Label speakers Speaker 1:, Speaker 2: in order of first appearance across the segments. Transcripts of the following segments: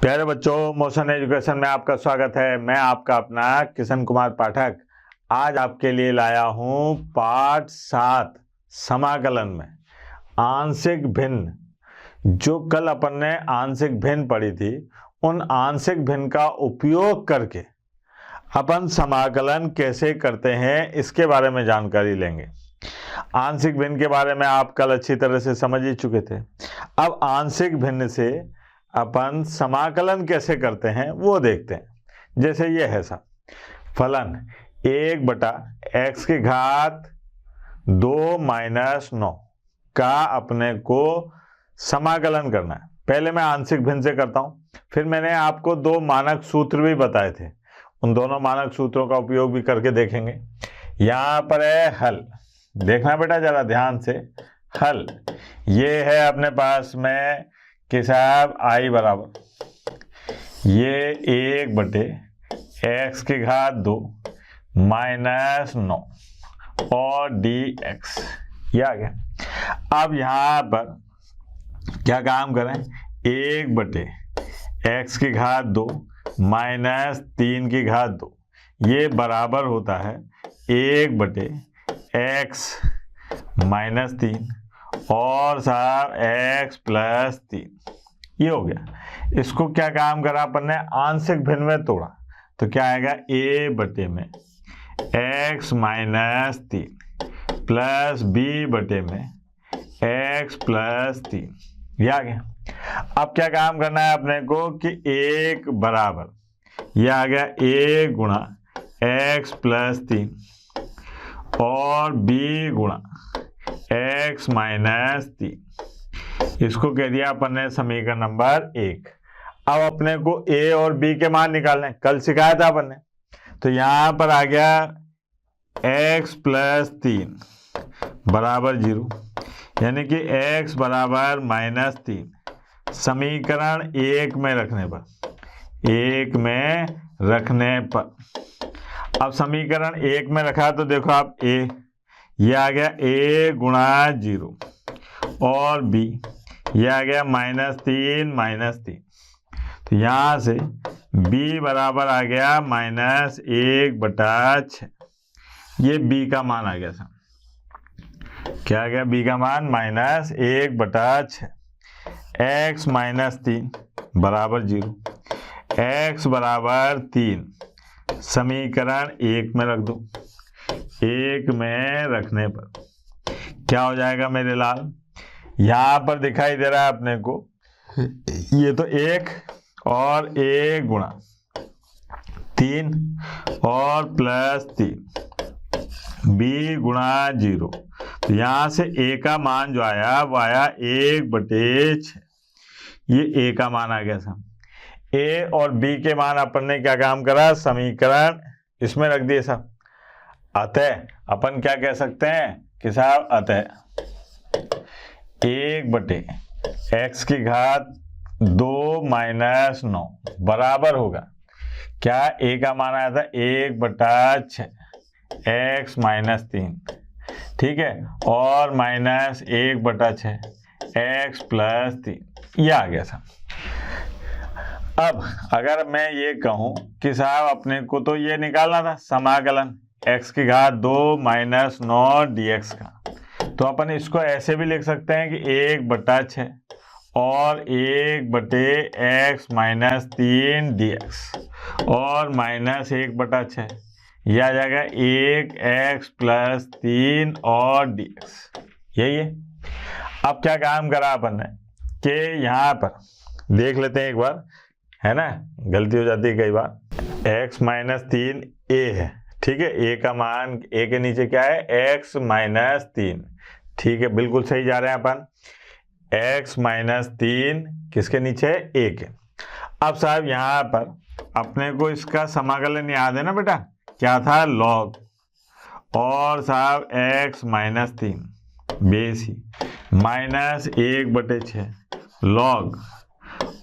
Speaker 1: प्यारे बच्चों, motion education में आपका स्वागत है। मैं आपका अपना किशन कुमार पाठक आज आपके लिए लाया हूं पाठ 7 समाकलन में आंशिक भिन्न। जो कल अपन ने आंशिक भिन्न पढ़ी थी, उन आंशिक भिन्न का उपयोग करके अपन समाकलन कैसे करते हैं इसके बारे में जानकारी लेंगे। आंशिक भिन्न के बारे में आप कल अच्छी तरह से समझ ही चुके थे। अब आंशिक भिन्न से अपन समाकलन कैसे करते हैं वो देखते हैं। जैसे ये है सा फलन 1/x की घात 2 - 9 का अपने को समाकलन करना है। पहले मैं आंशिक भिन्न से करता हूं, फिर मैंने आपको 2 मानक सूत्र भी बताए थे, उन दोनों मानक सूत्रों का उपयोग भी करके देखेंगे। यहां पर है हल, देखना बेटा जरा ध्यान से। हल ये है अपने पास में कि साहब आई बराबर ये 1/x की घात 2 - 9 और dx, ये आ गया। अब यहां पर क्या काम करें, 1/x की घात 2 - 3 की घात 2 ये बराबर होता है 1/x - 3 और साहब x + 3, ये हो गया। इसको क्या काम करा अपन ने, आंशिक भिन्न में तोड़ा, तो क्या आएगा a/x - 3 प्लस b/x + 3, ये आ गया। अब क्या काम करना है अपने को कि 1 बराबर ये आ गया a गुणा x + 3 और b गुणा x - 3, इसको कह दिया अपन ने समीकरण नंबर 1। अब अपने को a और b के मान निकालने, कल सिखाया था अपन ने। तो यहां पर आ गया x + 3 बराबर 0, यानी कि x बराबर -3 समीकरण 1 में रखने पर अब समीकरण 1 में रखा तो देखो आप a, ये आ गया a गुणा 0 और b ये आ गया -3 तो यहां से b बराबर आ गया -1/6, ये b का मान आ गया था। क्या आ गया b का मान, -1/6। x - 3 बराबर 0, x बराबर 3 समीकरण 1 में रख दो। 1 में रखने पर क्या हो जाएगा मेरे लाल, यहां पर दिखाई दे रहा है अपने को ये तो 1 और 1 गुणा 3 और +3 b गुणा 0, तो यहां से a का मान जो आया वो आया 1/6, ये a का मान आ गया था। a और b के मान अपन ने क्या काम करा, समीकरण इसमें रख दिए साहब। अतः अपन क्या कह सकते हैं कि साहब अतः 1/x की घात 2 - 9 बराबर होगा क्या, a का मान आया था 1/6 x - 3, ठीक है, और -1/6 x + 3, ये आ गया था। अब अगर मैं ये कहूं कि साहब अपने को तो ये निकालना था समाकलन x की घात 2 - 9 dx का, तो अपन इसको ऐसे भी लिख सकते हैं कि 1/6 और 1/x - 3 dx और -1/6, यह आ जाएगा 1x + 3 और dx, यही है। अब क्या काम करा अपन ने कि यहाँ पर देख लेते हैं एक बार, है ना, गलती हो जाती है कई बार। x - 3 a है, ठीक है, a का मान a के नीचे क्या है, x - 3, ठीक है, बिल्कुल सही जा रहे हैं अपन। x - 3 किसके नीचे है, a के। अब साहब यहाँ पर अपने को इसका समाकलन याद है ना बेटा, क्या था, log और साहब x - 3 बेसी -1/6 log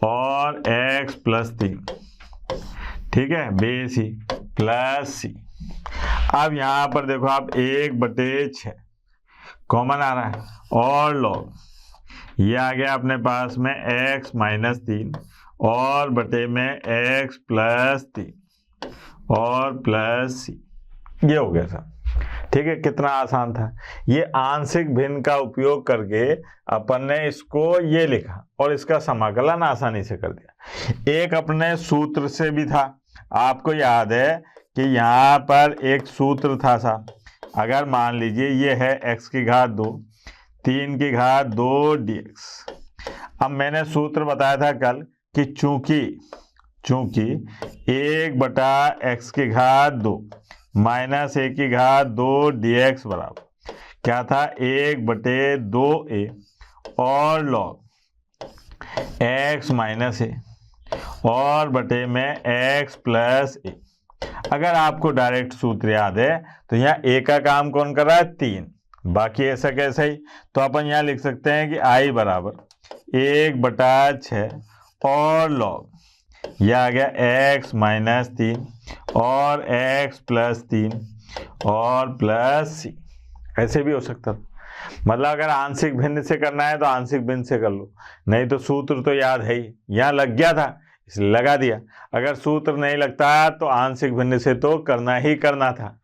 Speaker 1: और x + 3, ठीक है, बेसी प्लस c। अब यहां पर देखो आप 1/6 कॉमन आ रहा है और log ये आ गया अपने पास में x - 3 और बटे में x प्लस 3 और प्लस सी। ये हो गया सर। ठीक है, कितना आसान था। ये आंशिक भिन्न का उपयोग करके अपन ने इसको ये लिखा और इसका समाकलन आसानी से कर दिया। एक अपने सूत्र से भी था, आपको याद है कि यहाँ पर एक सूत्र था साहब। अगर मान लीजिए ये है x की घात 2 3 की घात 2 dx। अब मैंने सूत्र बताया था कल कि चूंकि 1/x की घात 2 माइनस 1 की घात 2 dx बराबर क्या था 1/2a और लॉग x माइनस a और बटे में x प्लस a। अगर आपको डायरेक्ट सूत्र याद है तो यहाँ a का काम कौन कर रहा है 3, बाकी ऐसा कैसे ही। तो अपन यहाँ लिख सकते हैं कि i बराबर 1/6 और लॉग यह आ गया x माइनस 3 और x प्लस 3 और प्लस सी। ऐसे भी हो सकता था। मतलब अगर आंशिक भिन्न से करना है तो आंशिक भिन्न से कर लो, नहीं तो सूत्र तो याद है ही, यहाँ लग गया था इसलिए लगा दिया। अगर सूत्र नहीं लगता तो आंशिक भिन्न से तो करना ही करना था।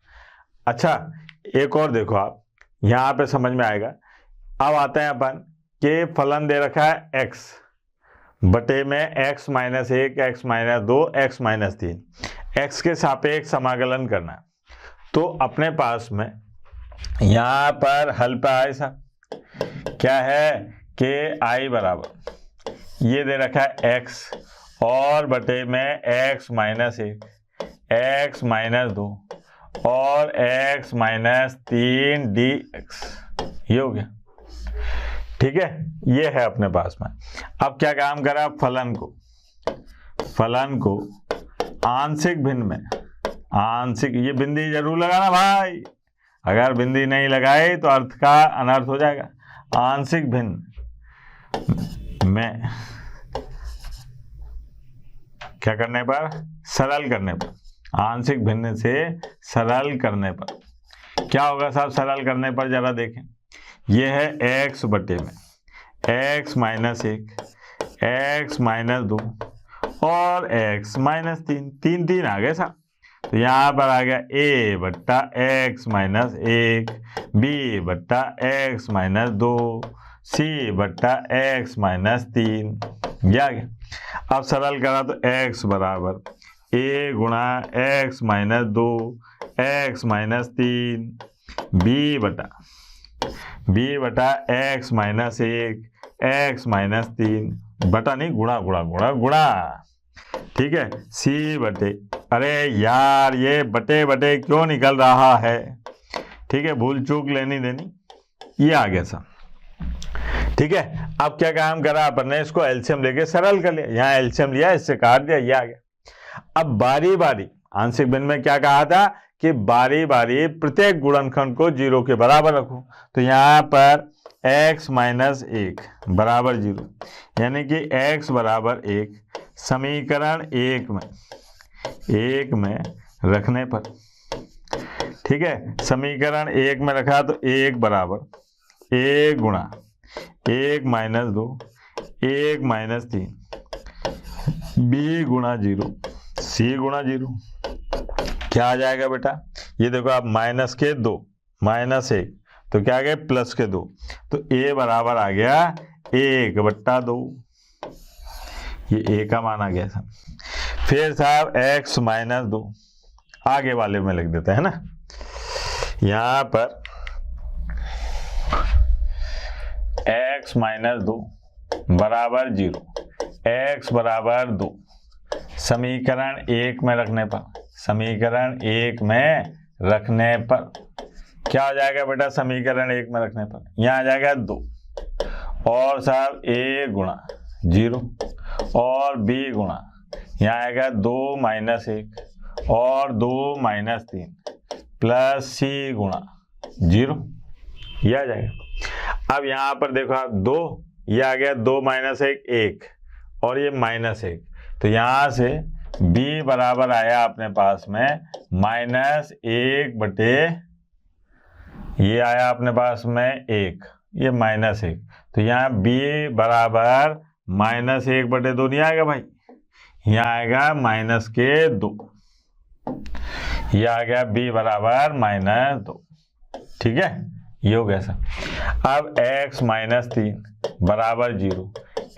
Speaker 1: अच्छा, एक और देखो आप, यहाँ पे समझ में आएगा। अब आते हैं अपन के फलन दे रखा है x बटे में x minus 1 x minus 2 x minus 3, x के सापेक्ष समाकलन करना। तो अपने पास में यहाँ पर हल पे आए सा क्या है कि i बराबर ये दे रखा है x और बटे में x माइनस 1 x माइनस 2 और x माइनस 3 dx। ये हो गया। ठीक है, ये है अपने पास में। अब क्या काम करा, फलन को आंशिक भिन्न में, आंशिक ये बिंदी जरूर लगाना भाई, अगर बिंदी नहीं लगाए तो अर्थ का अनर्थ हो जाएगा। आंशिक भिन्न में क्या करने पर, सरल करने पर, आंशिक भिन्न से सरल करने पर क्या होगा साहब। सरल करने पर जरा देखें, ये है x बटे में x माइनस 1 x माइनस 2 और x माइनस 3 3 आ गए साहब। तो यहाँ पर आ गया a बट्टा x माइनस 1 b बट्टा x माइनस 2 c बट्टा x माइनस 3। ये आ गया। अब सरल करा तो x बराबर a गुणा x minus 2 x minus 3 b बटा x माइनस 1 x माइनस 3 बटा नहीं गुणा गुणा गुणा गुणा। ठीक है, c बटे, अरे यार ये बटे बटे क्यों निकल रहा है। ठीक है, भूल चूक लेनी देनी, ये आ गया सा। ठीक है, अब क्या काम करा अपन ने, इसको एलसीएम लेके सरल कर लिया। यहाँ एलसीएम लिया, इससे काट दिया, ये आ गया। अब बारी बारी आंशिक भिन्न में क्या कहा था कि बारी बारी प्रत्येक गुणनखंड को 0 के बराबर रखो। तो यहाँ पर x माइनस 1 बराबर 0, यानी कि x बराबर 1 समीकरण 1 में रखने पर। ठीक है, समीकरण 1 में रखा तो 1 बराबर 1 गुणा 1 माइनस 2 1 माइनस 3 b गुणा 0 c गुणा 0। क्या आ जाएगा बेटा, ये देखो आप, माइनस के 2 माइनस 1 तो क्या आ गया प्लस के 2, तो a बराबर आ गया 1/2। ये a का मान आ गया था। फिर साहब x माइनस 2 आगे वाले में लिख देते हैं ना, यहाँ पर x माइनस 2 बराबर 0 x बराबर 2 समीकरण 1 में रखने पर, समीकरण 1 में रखने पर क्या हो जाएगा बेटा, समीकरण 1 में रखने पर यहाँ आ जाएगा 2 और साहब a गुणा 0 और b गुणा यहाँ आएगा 2 माइनस 1 और 2 माइनस 3 प्लस c गुणा 0। यह आ जाएगा। अब यहाँ पर देखो आप 2, ये आ गया 2 माइनस 1 1 और ये माइनस 1, तो यहाँ से b बराबर आया अपने पास में -1 बटे, ये आया अपने पास में 1, ये -1, तो यहाँ b बराबर -1/2 नहीं आएगा भाई, यहाँ आएगा माइनस के 2, ये आ गया b बराबर -2। ठीक है, ये हो गया सर। अब x माइनस 3 बराबर 0,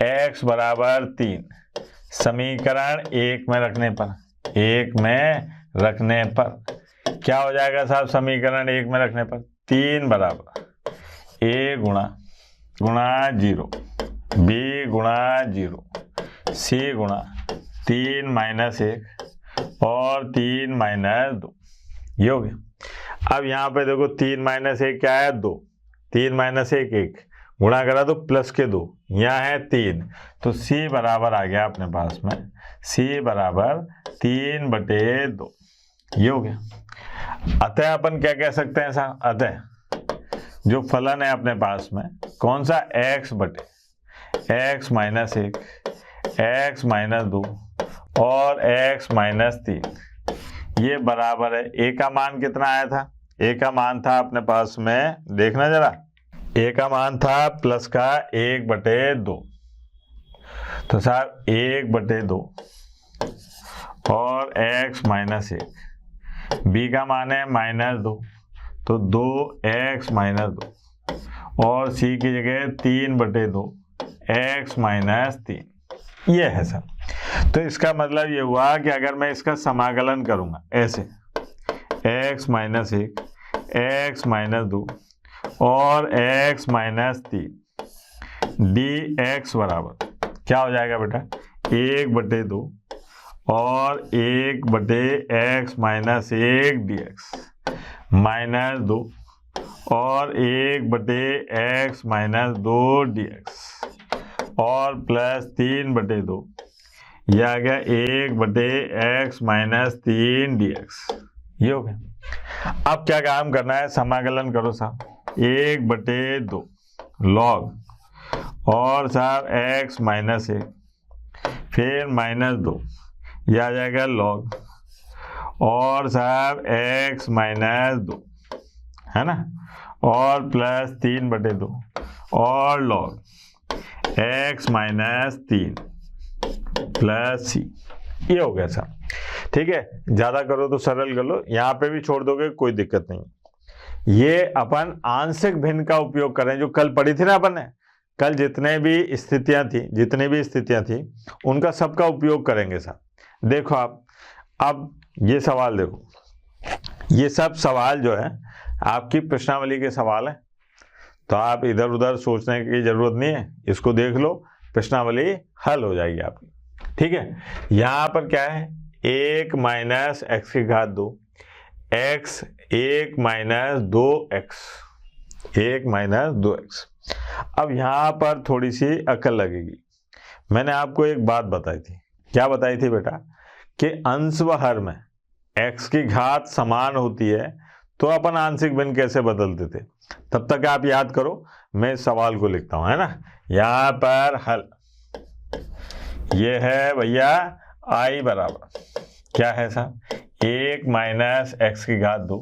Speaker 1: x बराबर 3 समीकरण 1 में रखने पर क्या हो जाएगा साहब? समीकरण 1 में रखने पर 3 बराबर a गुणा 0, b गुणा 0, c गुणा 3 माइनस 1 और 3 माइनस 2, ये हो गया। अब यहाँ पे देखो 3 माइनस 1 क्या है? 2, 3 माइनस 1 1, गुणा करा तो प्लस के 2, यहाँ है 3, तो c बराबर आ गया अपने पास में, c बराबर 3/2, ये हो गया। अतः अपन क्या कह सकते हैं साहब? अतः जो फलन है अपने पास में कौन सा? x माइनस 1, x माइनस 2 और x माइनस 3, ये बराबर है। a का मान कितना आया था? a का मान था अपने पास में, देखना जरा, a का मान था प्लस का 1/2, तो साहब 1/2 और x माइनस 1, b का मान है -2, तो 2x माइनस 2 और c की जगह 3/2 x माइनस 3, ये है सर। तो इसका मतलब ये हुआ कि अगर मैं इसका समाकलन करूंगा ऐसे, x माइनस 1, x माइनस 2 और x माइनस 3 dx बराबर क्या हो जाएगा बेटा? 1/2 और 1/x माइनस 1 dx -2 और 1/x माइनस 2 dx और प्लस 3/2, यह आ गया 1/x माइनस 3 dx, ये हो गया। अब क्या काम करना है? समाकलन करो साहब, 1/2 log और साहब x माइनस 1 फिर -2, यह आ जाएगा log और साहब x माइनस 2, है ना, और प्लस 3/2 और log x minus 3 plus c, ये हो गया सर। ठीक है, ज्यादा करो तो सरल कर लो, यहाँ पे भी छोड़ दोगे कोई दिक्कत नहीं। ये अपन आंशिक भिन्न का उपयोग करें, जो कल पढ़ी थी ना अपन ने, कल जितनी भी स्थितियां थी उनका सबका उपयोग करेंगे सर। देखो आप, अब ये सवाल देखो, ये सब सवाल जो है आपकी प्रश्नावली के सवाल है, तो आप इधर उधर सोचने की जरूरत नहीं है, इसको देख लो, प्रश्नावली हल हो जाएगी आपकी। ठीक है, यहाँ पर क्या है? 1 माइनस एक्स की घात 2, x 1 minus 2x, 1 minus 2x। अब यहाँ पर थोड़ी सी अकल लगेगी। मैंने आपको एक बात बताई थी, क्या बताई थी बेटा? कि अंश व हर में x की घात समान होती है तो अपन आंशिक भिन्न कैसे बदलते थे। तब तक आप याद करो, मैं इस सवाल को लिखता हूं, है ना। यहाँ पर हल ये है भैया, i बराबर क्या है साहब? 1 माइनस एक्स की घात 2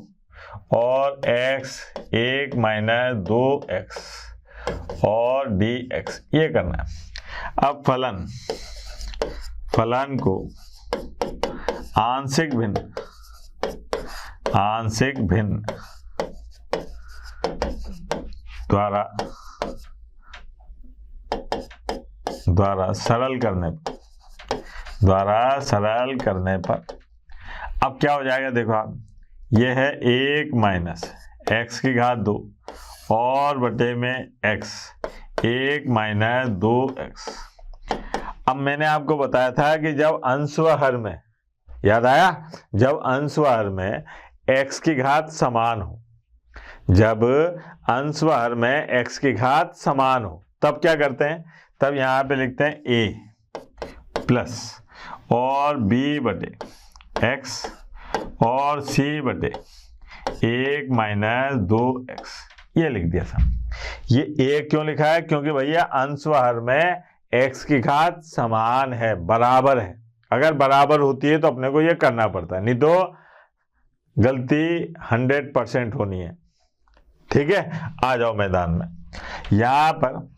Speaker 1: और x 1 माइनस 2x और dx, ये करना है। अब फलन को आंशिक भिन्न द्वारा सरल करने पर अब क्या हो जाएगा? देखो आप, ये है 1 माइनस एक्स की घात 2 और बटे में x 1 माइनस 2x। अब मैंने आपको बताया था कि जब अंश व हर में, याद आया, जब अंश व हर में x की घात समान हो, जब अंश व हर में x की घात समान हो, तब क्या करते हैं? तब यहाँ पे लिखते हैं a प्लस और b बटे x और c बटे 1 माइनस 2x, ये लिख दिया था। ये a क्यों लिखा है? क्योंकि भैया अंश व हर में x की घात समान है, बराबर है। अगर बराबर होती है तो अपने को ये करना पड़ता है, नहीं तो गलती 100% होनी है। ठीक है, आ जाओ मैदान में। यहाँ पर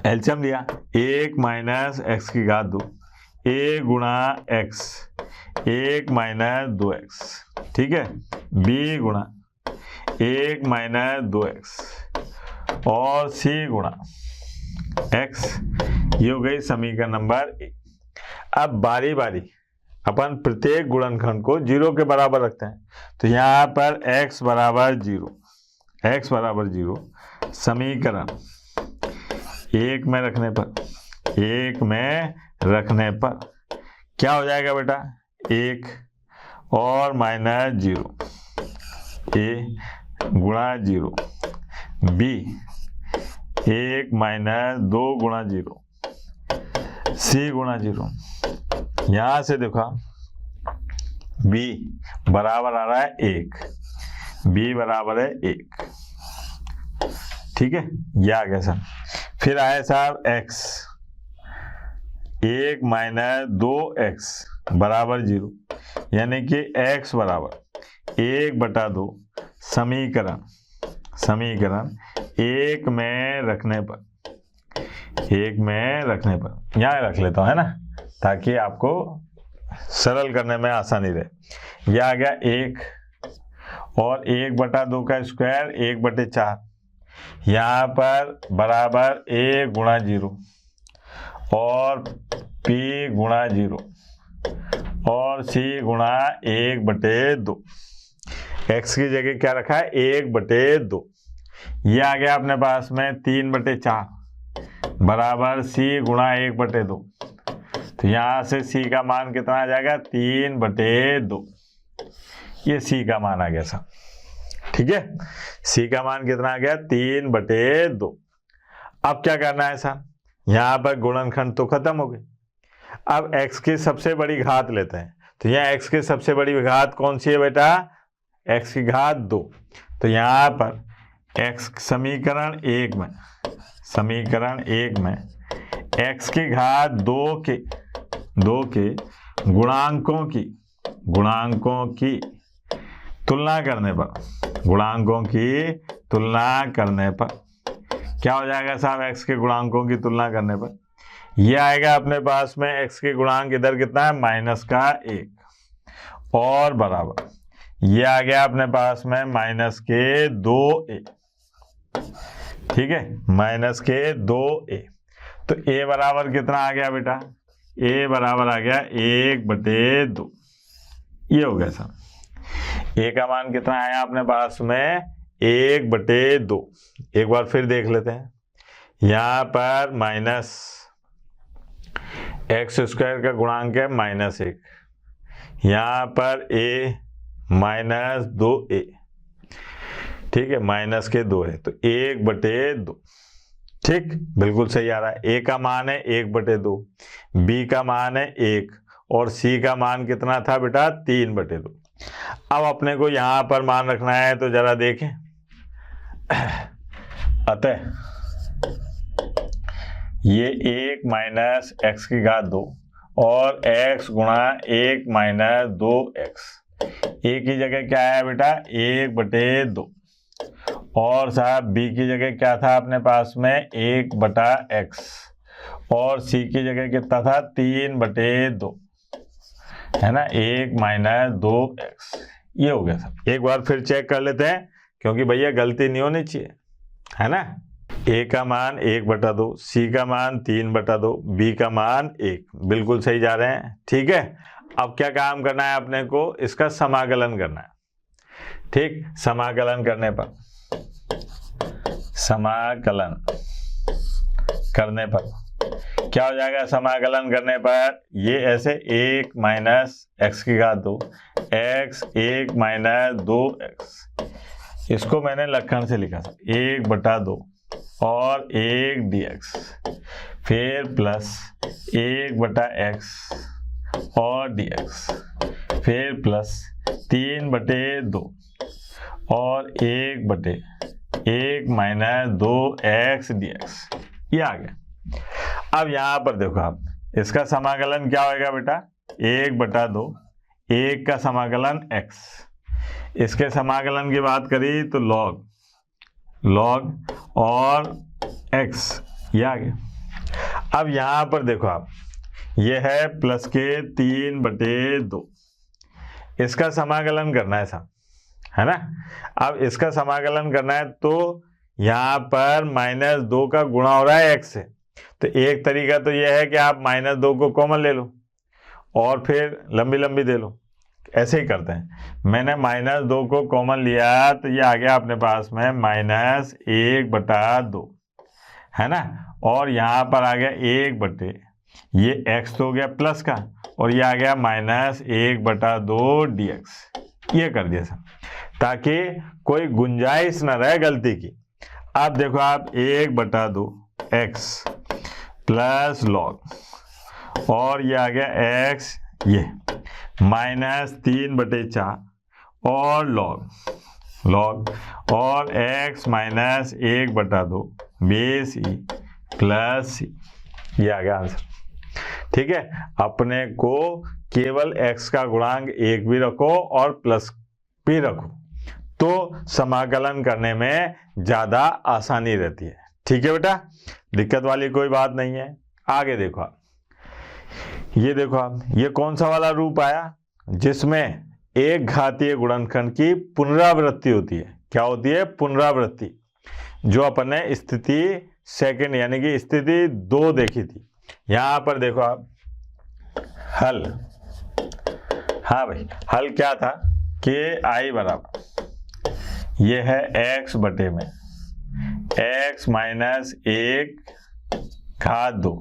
Speaker 1: एलसीएम लिया, 1 माइनस एक्स की घात 2, a गुणा x 1 माइनस 2x, ठीक है, b गुणा 1 माइनस 2x और c गुणा x। ये हो गई समीकरण नंबर 1। अब बारी बारी अपन प्रत्येक गुणनखंड को 0 के बराबर रखते हैं। तो यहाँ पर x बराबर 0 समीकरण 1 में रखने पर क्या हो जाएगा बेटा, 1 और माइनस 0, a गुणा 0, b 1 माइनस 2 गुणा 0, c गुणा 0। यहां से देखो b बराबर आ रहा है 1, b बराबर है 1, ठीक है, ये आ गया सर। फिर आए साहब x 1 माइनस 2x बराबर 0, यानी कि x बराबर 1/2 समीकरण 1 में रखने पर यहाँ रख लेता हूँ, है ना, ताकि आपको सरल करने में आसानी रहे। यह आ गया 1 और 1/2 का स्क्वायर 1/4, यहाँ पर बराबर a गुणा 0 और p गुणा 0 और c गुणा 1/2। x की जगह क्या रखा है, 1/2। ये आ गया अपने पास में 3/4 बराबर c गुणा 1/2। तो यहाँ से c का मान कितना आ जाएगा, 3/2। ये c का मान आ गया साहब, ठीक है, c का मान कितना आ गया, 3/2। अब क्या करना है साहब, यहाँ पर गुणनखंड तो खत्म हो गए। अब x की सबसे बड़ी घात लेते हैं। तो यहाँ x की सबसे बड़ी घात कौन सी है बेटा, x की घात 2। तो यहाँ पर x समीकरण 1 में x की घात 2 के गुणांकों की तुलना करने पर क्या हो जाएगा साहब, x के गुणांकों की तुलना करने पर ये आएगा अपने पास में x के गुणांक इधर कितना है, -1 और बराबर ये आ गया अपने पास में -2a, ठीक है, -2a। तो a बराबर कितना आ गया बेटा, a बराबर आ गया 1/2। ये हो गया सर। a का मान कितना आया अपने पास में, 1/2। एक बार फिर देख लेते हैं। यहाँ पर -x² का गुणांक है -1, यहाँ पर a -2a, ठीक है, -2 है, तो 1/2, ठीक, बिल्कुल सही आ रहा है। a का मान है 1/2, b का मान है 1 और c का मान कितना था बेटा, 3/2। अब अपने को यहाँ पर मान रखना है, तो जरा देखें। अतः ये 1 माइनस x की घात 2 और x गुणा 1 माइनस 2x, a की जगह क्या है बेटा, 1/2 और साहब b की जगह क्या था अपने पास में, 1/x और c की जगह कितना था, 3/2, है ना, 1 माइनस 2x। ये हो गया सब। एक बार फिर चेक कर लेते हैं, क्योंकि भैया गलती नहीं होनी चाहिए, है ना। a का मान 1/2, c का मान 3/2, b का मान 1, बिल्कुल सही जा रहे हैं, ठीक है। अब क्या काम करना है अपने को, इसका समाकलन करना है, ठीक। समाकलन करने पर क्या हो जाएगा, समाकलन करने पर ये ऐसे 1 माइनस x की घात 2 x 1 माइनस 2x, इसको मैंने लक्षण से लिखा था 1/2 और 1 dx, फिर प्लस 1/x और dx, फिर प्लस 3/2 और 1/1 माइनस 2x dx। ये आ गया। अब यहाँ पर देखो आप, इसका समाकलन क्या होगा बेटा, 1/2, 1 का समाकलन x, इसके समाकलन की बात करी तो log और x, ये आ गया। अब यहाँ पर देखो आप, ये है प्लस के 3/2। इसका समाकलन करना है साहब, है ना। अब इसका समाकलन करना है तो यहाँ पर -2 का गुणा हो रहा है x से, तो एक तरीका तो यह है कि आप -2 को कॉमन ले लो और फिर लंबी लंबी दे लो। ऐसे ही करते हैं। मैंने -2 को कॉमन लिया तो ये आ गया अपने पास में -1/2, है ना। और यहाँ पर आ गया 1 ये x तो हो गया प्लस का, और ये आ गया -1/2 dx। ये कर दिया सर, ताकि कोई गुंजाइश न रहे गलती की। अब देखो आप 1/2 x प्लस लॉग, और ये आ गया x ये -3/4 और लॉग और x -1/2 base e plus c। ये आ गया आंसर। ठीक है, अपने को केवल x का गुणांक 1 भी रखो और प्लस भी रखो तो समाकलन करने में ज्यादा आसानी रहती है। ठीक है बेटा, दिक्कत वाली कोई बात नहीं है। आगे देखो आप, ये देखो आप, ये कौन सा वाला रूप आया जिसमें एक घातीय गुणनखंड की पुनरावृत्ति होती है। क्या होती है? पुनरावृत्ति। जो अपन ने स्थिति सेकंड यानी कि स्थिति 2 देखी थी। यहां पर देखो आप, हल, हाँ भाई, हल क्या था कि i बराबर ये है x बटे में x -1 घात 2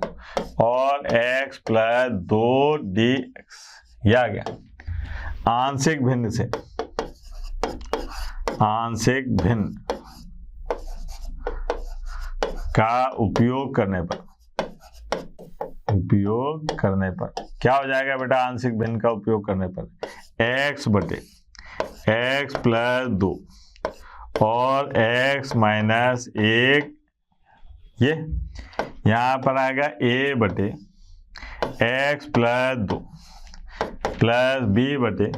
Speaker 1: और x + 2 dx। यह आ गया आंशिक भिन्न से, आंशिक भिन्न का उपयोग करने पर, उपयोग करने पर क्या हो जाएगा बेटा? आंशिक भिन्न का उपयोग करने पर x बटे x + 2 और x -1, ये यहाँ पर आएगा a बटे x + 2 प्लस b बटे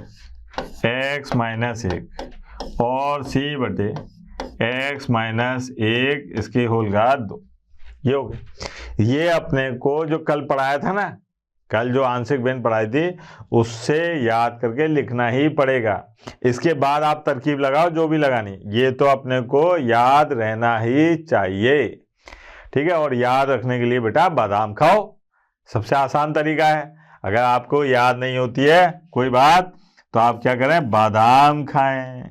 Speaker 1: x -1 और c बटे x -1 इसकी होल घात 2। ये हो गया। ये अपने को जो कल पढ़ाया था ना, कल जो आंशिक भिन्न पढ़ाई थी उससे याद करके लिखना ही पड़ेगा। इसके बाद आप तरकीब लगाओ जो भी लगानी, ये तो अपने को याद रहना ही चाहिए। ठीक है, और याद रखने के लिए बेटा बादाम खाओ, सबसे आसान तरीका है। अगर आपको याद नहीं होती है कोई बात तो आप क्या करें? बादाम खाएं।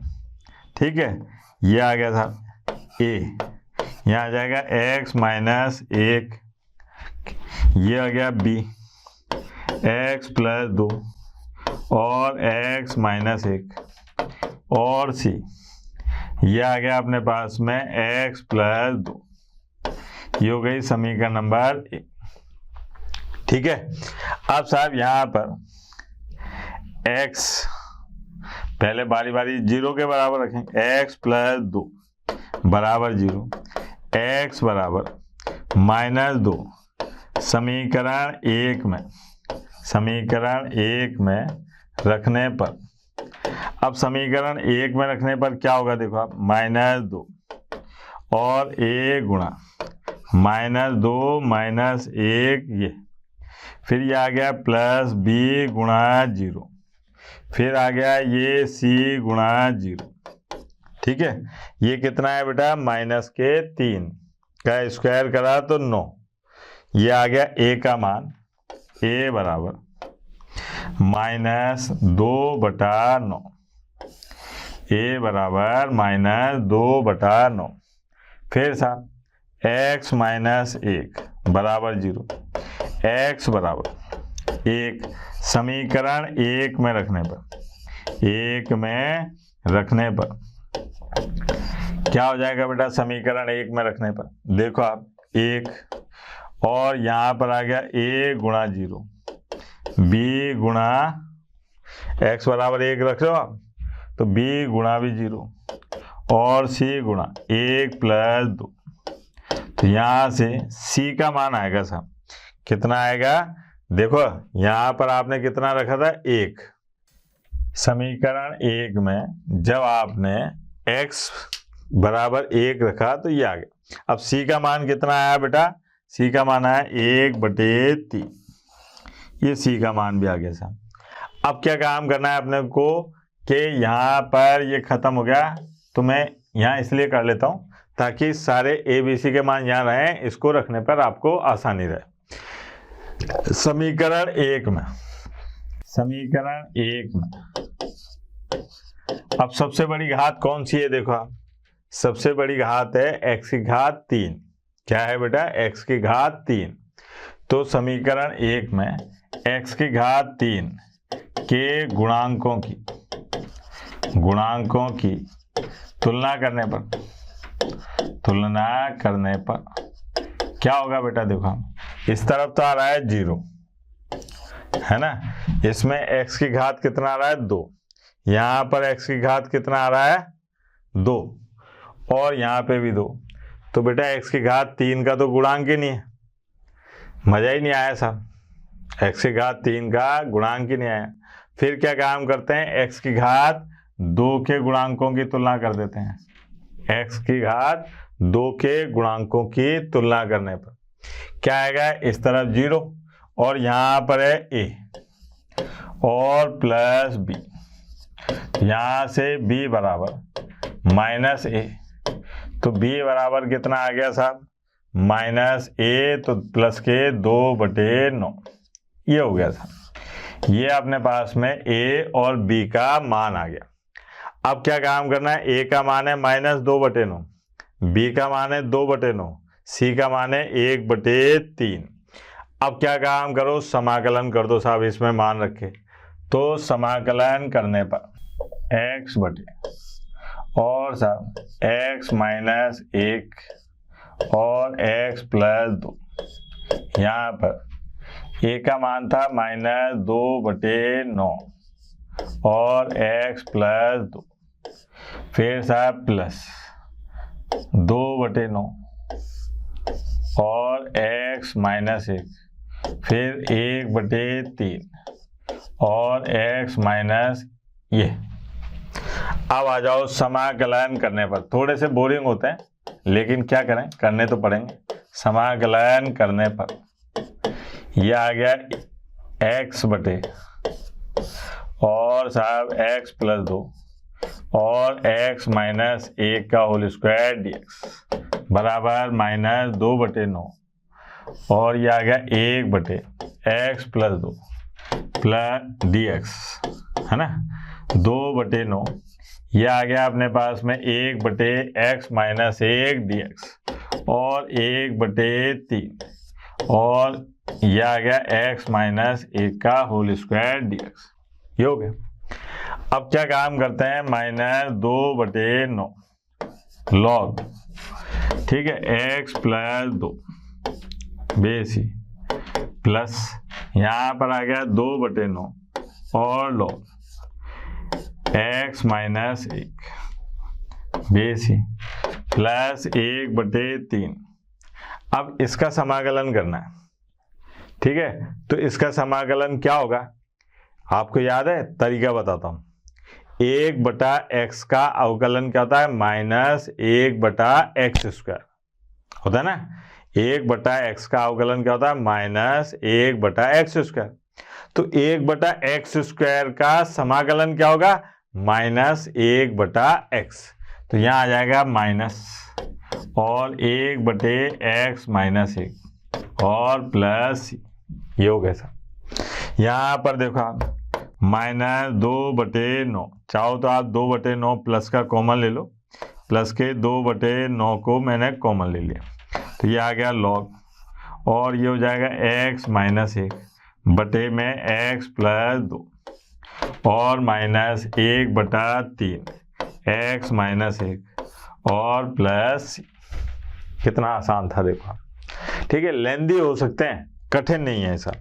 Speaker 1: ठीक है, ये आ गया था a, यहाँ आ जाएगा x -1, ये आ गया b x + 2 और x -1 और c, ये आ गया अपने पास में x + 2। ये हो गई समीकरण नंबर 1। ठीक है, अब साहब यहाँ पर x पहले बारी बारी 0 के बराबर रखें, x + 2 बराबर 0, x बराबर -2 समीकरण 1 में, समीकरण 1 में रखने पर, अब समीकरण 1 में रखने पर क्या होगा? देखो आप, -2 और a गुणा -2 -1 ये, फिर ये आ गया प्लस b गुणा 0, फिर आ गया ये c गुणा 0। ठीक है, ये कितना है बेटा? -3 का स्क्वायर करा तो 9। ये आ गया a का मान, a बराबर -2/9, a बराबर -2/9। फिर साहब x -1 बराबर 0, x बराबर 1 समीकरण 1 में रखने पर, 1 में रखने पर क्या हो जाएगा बेटा? समीकरण 1 में रखने पर देखो आप 1 और यहाँ पर आ गया a गुणा 0, b गुणा x बराबर 1 रख रहे हो आप तो b गुणा भी 0 और c गुणा 1 + 2। तो यहाँ से c का मान आएगा साहब, कितना आएगा? देखो यहाँ पर आपने कितना रखा था? 1। समीकरण 1 में जब आपने x बराबर 1 रखा तो ये आ गया। अब c का मान कितना आया बेटा? c का मान आया 1/3। ये सी का मान भी आ गया साहब। अब क्या काम करना है अपने को कि यहाँ पर ये खत्म हो गया, तो मैं यहाँ इसलिए कर लेता हूँ ताकि सारे ए बी सी के मान यहाँ रहें, इसको रखने पर आपको आसानी रहे। समीकरण एक में अब सबसे बड़ी घात कौन सी है? देखो आप, सबसे बड़ी घात है x की घात 3। क्या है बेटा? x की घात 3। तो समीकरण एक में x की घात 3 के गुणांकों की तुलना करने पर क्या होगा बेटा? देखो इस तरफ तो आ रहा है 0, है ना। इसमें x की घात कितना आ रहा है? 2। यहाँ पर x की घात कितना आ रहा है? 2, और यहाँ पे भी 2। तो बेटा x की घात 3 का तो गुणांक ही नहीं है। मजा ही नहीं आया साहब, x की घात 3 का गुणांक ही नहीं आया। फिर क्या काम करते हैं? x की घात 2 के गुणांकों की तुलना कर देते हैं। x की घात 2 के गुणांकों की तुलना करने पर क्या आएगा? इस तरफ 0 और यहाँ पर है a और प्लस b, यहाँ से b बराबर माइनस a। तो b बराबर कितना आ गया साहब? माइनस a, तो प्लस के 2/9 ये हो गया साहब। ये अपने पास में a और b का मान आ गया। अब क्या काम करना है? a का मान है -2/9, b का मान है 2/9, c का मान है 1/3। अब क्या काम करो? समाकलन कर दो साहब, इसमें मान रखे। तो समाकलन करने पर x बटे और साहब x माइनस 1 और x प्लस 2, यहाँ पर a का मान था -2/9 और x प्लस 2, फिर साहब प्लस 2/9 और x माइनस 1, फिर 1/3 और x माइनस ये। अब आ जाओ समाकलन करने पर। थोड़े से बोरिंग होते हैं, लेकिन क्या करें, करने तो पड़ेंगे। समाकलन करने पर ये आ गया x बटे और साहब x प्लस 2 और x माइनस 1 का होल स्क्वायर dx बराबर -2/9 और ये आ गया 1/x प्लस 2 प्लस dx, है ना, 2/9। ये आ गया अपने पास में 1/x माइनस 1 dx और 1/3 और ये आ गया x माइनस 1 का होल स्क्वायर dx। ये हो गया। अब क्या काम करते हैं? -2/9 लॉग, ठीक है, x प्लस 2 बेसी प्लस यहाँ पर आ गया 2/9 और लॉग x माइनस 1 बेसी प्लस 1/3। अब इसका समाकलन करना है, ठीक है। तो इसका समाकलन क्या होगा? आपको याद है? तरीका बताता हूँ। 1/x का अवकलन क्या होता है? -1/x² होता है ना। 1/x का अवकलन क्या होता है? -1/x²। तो 1/x² का समाकलन क्या होगा? -1/x। तो यहाँ आ जाएगा माइनस और 1/x माइनस 1 और प्लस, ये हो गया सर। यहाँ पर देखो आप -2/9, चाहो तो आप 2/9 प्लस का कॉमन ले लो, प्लस के 2/9 को मैंने कॉमन ले लिया, तो ये आ गया लॉग और ये हो जाएगा x माइनस 1 बटे में x प्लस 2 और -1/3 x माइनस 1 और प्लस। कितना आसान था देखो, ठीक है। लेंदी हो सकते हैं, कठिन नहीं है ऐसा।